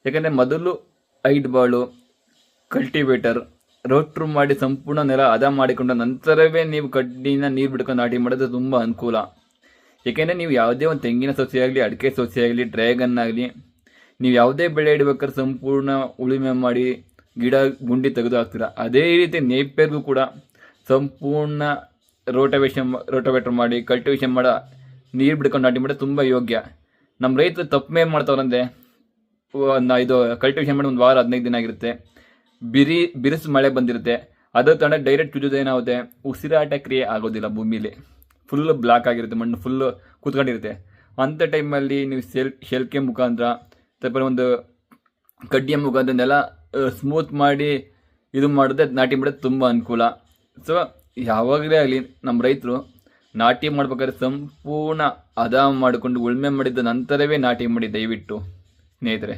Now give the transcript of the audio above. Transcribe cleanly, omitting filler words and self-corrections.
ಯಾಕಂದರೆ ಮೊದಲು 5 ಬಾಳು ಕಲ್ಟಿವೇಟರ್ ರೋಟ್ರು ಮಾಡಿ ಸಂಪೂರ್ಣ ನೆಲ ಹದ ಮಾಡಿಕೊಂಡ ನಂತರವೇ ನೀವು ಕಡ್ಡಿನ ನೀರು ಬಿಡ್ಕೊಂಡು ನಾಟಿ ಮಾಡೋದು ತುಂಬ ಅನುಕೂಲ. ಏಕೆಂದರೆ ನೀವು ಯಾವುದೇ ಒಂದು ತೆಂಗಿನ ಸಸಿ ಆಗಲಿ, ಅಡಿಕೆ ಸಸಿ ಆಗಲಿ, ಡ್ರ್ಯಾಗನ್ ಆಗಲಿ, ನೀವು ಯಾವುದೇ ಬೆಳೆ ಇಡಬೇಕಾದ್ರೆ ಸಂಪೂರ್ಣ ಉಳುಮೆ ಮಾಡಿ ಗಿಡ ಗುಂಡಿ ತೆಗೆದು ಹಾಕ್ತೀರ. ಅದೇ ರೀತಿ ನೇಪಿಯರ್ಗೂ ಕೂಡ ಸಂಪೂರ್ಣ ರೋಟೋವೇಟರ್ ಮಾಡಿ ಕಲ್ಟಿವೇಷನ್ ಮಾಡೋ ನೀರು ಬಿಡ್ಕೊಂಡು ನಾಟಿ ಮಾಡೋದು ತುಂಬ ಯೋಗ್ಯ. ನಮ್ಮ ರೈತರು ತಪ್ಪೇ ಮಾಡ್ತಾವ್ರಂದರೆ ಇದು ಕಲ್ಟಿವೇಷನ್ ಮಾಡಿ ಒಂದು ವಾರ 15 ದಿನ ಆಗಿರುತ್ತೆ, ಬಿರುಸು ಮಳೆ ಬಂದಿರುತ್ತೆ, ಅದು ತಂಡ ಡೈರೆಕ್ಟ್ ಚುಚ್ಚೋದು ಏನಾಗುತ್ತೆ, ಉಸಿರಾಟ ಕ್ರಿಯೆ ಆಗೋದಿಲ್ಲ, ಭೂಮಿಲಿ ಫುಲ್ಲು ಬ್ಲಾಕ್ ಆಗಿರುತ್ತೆ, ಮಣ್ಣು ಫುಲ್ಲು ಕೂತ್ಕೊಂಡಿರುತ್ತೆ. ಅಂಥ ಟೈಮಲ್ಲಿ ನೀವು ಶೆಲ್ಕೆ ಮುಖಾಂತರ ಅಥವಾ ಒಂದು ಕಡ್ಡಿಯ ಮುಖಾಂತರ ನೆಲ ಸ್ಮೂತ್ ಮಾಡಿ ಇದು ಮಾಡಿದ್ರೆ ನಾಟಿ ಮಾಡೋದು ತುಂಬ ಅನುಕೂಲ. ಸೊ ಯಾವಾಗಲೇ ಆಗಲಿ ನಮ್ಮ ರೈತರು ನಾಟಿ ಮಾಡ್ಬೇಕಾದ್ರೆ ಸಂಪೂರ್ಣ ಹದ ಮಾಡಿಕೊಂಡು ಉಳುಮೆ ಮಾಡಿದ ನಂತರವೇ ನಾಟಿ ಮಾಡಿ ದಯವಿಟ್ಟು ಸ್ನೇಹಿತರೆ.